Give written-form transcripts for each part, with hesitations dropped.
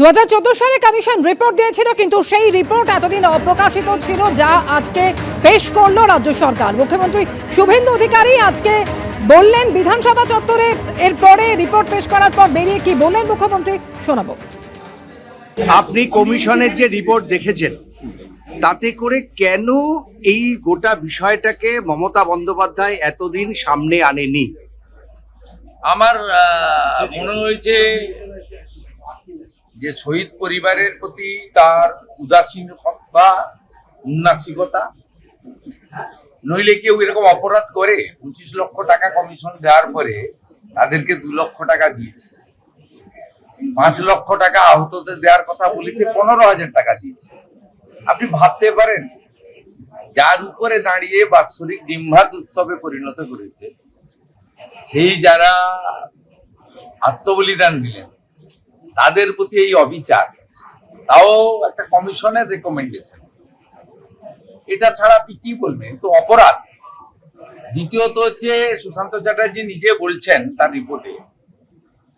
2014 সালে commission report দিয়েছিল, কিন্তু সেই রিপোর্ট এতদিন অপ্রকাশিত ছিল, যা আজকে পেশ করলো রাজ্য সরকার। মুখ্যমন্ত্রী শুভেন্দু অধিকারী আজকে বললেন বিধানসভা চত্বরে। এরপরে রিপোর্ট পেশ করার পর বেরিয়ে কি বললেন মুখ্যমন্ত্রী শোনাবো। আপনি কমিশনের যে রিপোর্ট দেখেছেন, তাতে করে কেন এই গোটা বিষয়টাকে মমতা বন্দ্যোপাধ্যায় এতদিন সামনে আনেনি? আমার মনে হয়েছে যে শহীদ পরিবারের প্রতি তার উদাসীন বা উন্নাসিকতা, নইলে কেউ এরকম অপরাধ করে 25 লক্ষ টাকা কমিশন দেওয়ার পরে তাদেরকে 2 লক্ষ টাকা দিয়েছে, 5 লক্ষ টাকা আহতদের দেওয়ার কথা বলেছে, 15,000 টাকা দিয়েছে। আপনি ভাবতে পারেন, যার উপরে দাঁড়িয়ে বাৎসরিক ডিম্বাত উৎসবে পরিণত করেছে, সেই যারা আত্মবলিদান দিলেন তাদের প্রতি এই অবিচার, তাও একটা কমিশনের রেকমেন্ডেশন, এটা ছাড়া আপনি কি বলবেন? তো অপরাধ। দ্বিতীয়ত হচ্ছে, সুশান্ত চ্যাটার্জি নিজে বলছেন তার রিপোর্টে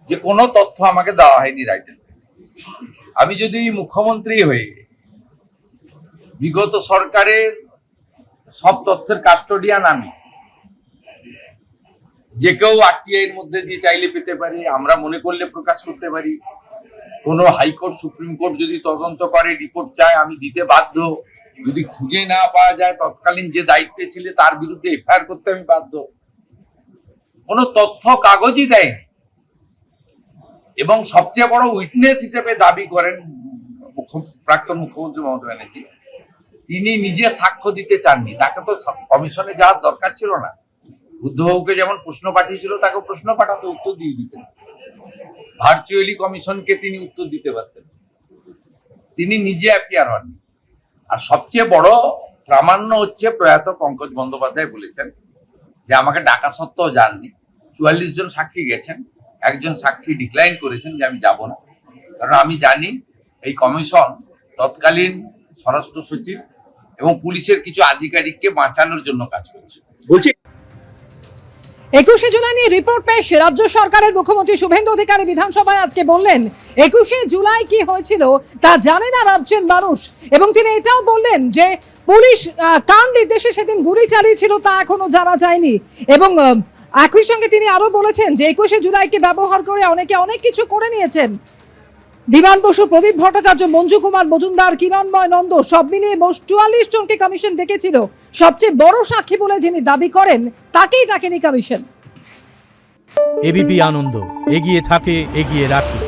যে কোনো তথ্য আমাকে দেওয়া হয়নি রাইটার্স থেকে। আমি যদি মুখ্যমন্ত্রী হয়ে বিগত সরকারের সব তথ্যের কাস্টোডিয়ান, আমি যে কেউ আরটিআই এর মধ্যে দিয়ে চাইলে পেতে পারি, আমরা মনে করলে প্রকাশ করতে পারি। কোনো হাইকোর্ট সুপ্রিম কোর্ট যদি তদন্ত করে রিপোর্ট চায়, আমি দিতে বাধ্য। যদি খুঁজে না পাওয়া যায়, তৎকালীন যে দায়িত্বে ছিল তার বিরুদ্ধে এফআইআর করতে আমি বাধ্য। কোনো তথ্য কাগজই দেয়নি। এবং সবচেয়ে বড় উইটনেস হিসেবে দাবি করেন প্রাক্তন মুখ্যমন্ত্রী মমতা ব্যানার্জি, তিনি নিজে সাক্ষ্য দিতে চাননি। তাকে তো কমিশনে যাওয়ার দরকার ছিল না। বুদ্ধবাবুকে যেমন প্রশ্ন পাঠিয়েছিল, তাকে প্রশ্ন পাঠাতে উত্তর দিয়ে দিতেন। ভার্চুয়ালি কমিশনকে তিনি উত্তর দিতে পারতেন। তিনি নিজে অ্যাপিয়ার হননি। আর সবচেয়ে বড় প্রামাণ্য হচ্ছে, প্রয়াত পঙ্কজ বন্দ্যোপাধ্যায় বলেছেন যে আমাকে ডাকা সত্ত্বেও যাননি। 44 জন সাক্ষী গেছেন, একজন সাক্ষী ডিক্লাইন করেছেন যে আমি যাব না, কারণ আমি জানি এই কমিশন তৎকালীন স্বরাষ্ট্র সচিব এবং পুলিশের কিছু আধিকারিককে বাঁচানোর জন্য কাজ করছে। বলছি 21শে জুলাই নিয়ে রিপোর্ট পেশ রাজ্য সরকারের। মুখ্যমন্ত্রী শুভেন্দু অধিকারী বিধানসভায় আজকে বললেন 21শে জুলাই কি হয়েছিল তা জানে না রাজ্যের মানুষ, এবং তিনি এটাও বললেন যে পুলিশ কার নির্দেশে সেদিন গুলি চালিয়েছিল তা এখনো জানা যায়নি। এবং একই সঙ্গে তিনি আরো বলেছেন যে 21শে জুলাইকে ব্যবহার করে অনেকে অনেক কিছু করে নিয়েছেন। বিমান বসু, প্রদীপ ভট্টাচার্য, মঞ্জু কুমার মজুমদার, কিরণময় নন্দ, সব মিলিয়ে মোট 44 জনকে কমিশন ডেকেছিল। সবচেয়ে বড় সাক্ষী বলে যিনি দাবি করেন, তাকেই ডাকেনি কমিশন। এবিপি আনন্দ, এগিয়ে থাকে, এগিয়ে রাখে।